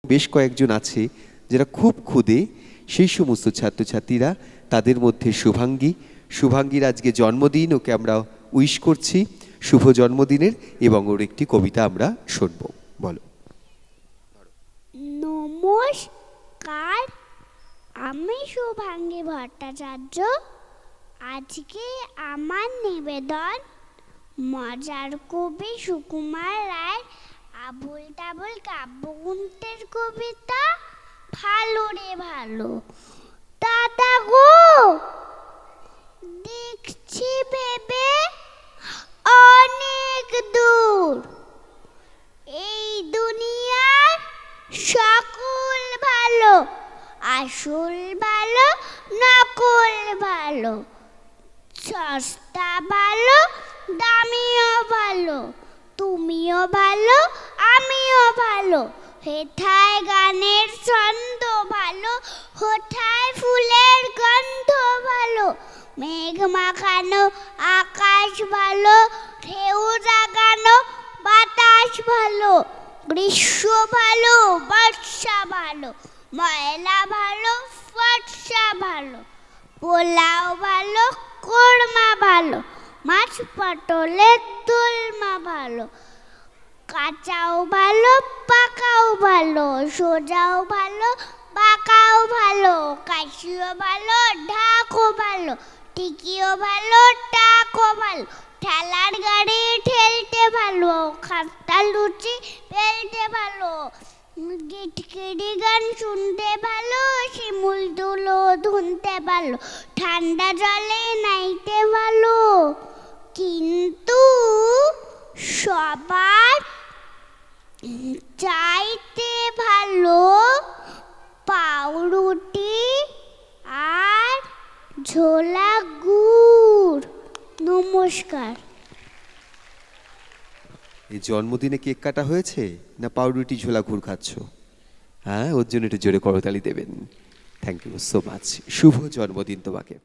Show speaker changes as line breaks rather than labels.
বেশ কয়েকজন আছে যারা খুব ক্ষুদে, সেই সমস্ত ছাত্রছাত্রীরা, তাদের মধ্যে শুভাঙ্গীর আজকে জন্মদিন, ওকে আমরা উইশ করছি শুভ জন্মদিনের, এবং ওর একটি কবিতা আমরা শুনবো। বলো।
নমস্কার, আমি শুভাঙ্গী ভট্টাচার্য। আজকে আমার নিবেদন মজার কবি সুকুমার রায় আবুল তাবুল কাব্যগ্রন্থের কবিতা ভালো রে ভালো। দাদা গো, দেখছি ভেবে অনেক দূর, এই দুনিয়ার সকল ভালো, আসল ভালো নকল ভালো, সস্তা ভালো দামিও ভালো, তুমিও ভালো আমিও ভালো, হেথায় গানের ছন্দ ভালো, হোথায় ফুলের গন্ধ ভালো, মেঘ মাখানো আকাশ ভালো, ঢেউ জাগানো বাতাস ভালো, গ্রীষ্ম ভালো বর্ষা ভালো, ময়লা ভালো ফর্সা ভালো, পোলাও ভালো কোরমা ভালো, মাছ পটলের দোলমা ভালো, কাঁচাও ভালো পাকাও ভালো, সোজাও ভালো বাঁকাও ভালো, কাশিও ভালো ঢাকও ভালো, টিকিও ভালো টাকও ভালো, ঠেলার গাড়ি ঠেলতে ভালো, খাস্তা লুচি বেলতে ভালো, গিটকিরি গান শুনতে ভালো, শিমুল দুলো ধুনতে ভালো, ঠান্ডা জলে নাইতে ভালো, কিন্তু সবার চাইতে ভালো পাউরুটি আর ঝোলা গুড়। নমস্কার।
এই জন্মদিনে কেক কাটা হয়েছে না পাউরুটি ঝোলা গুড় খাচ্ছ? হ্যাঁ, ওর জন্য একটু জোরে করতালি দেবেন। Thank you so much. শুভ জন্মদিন তোমাকে।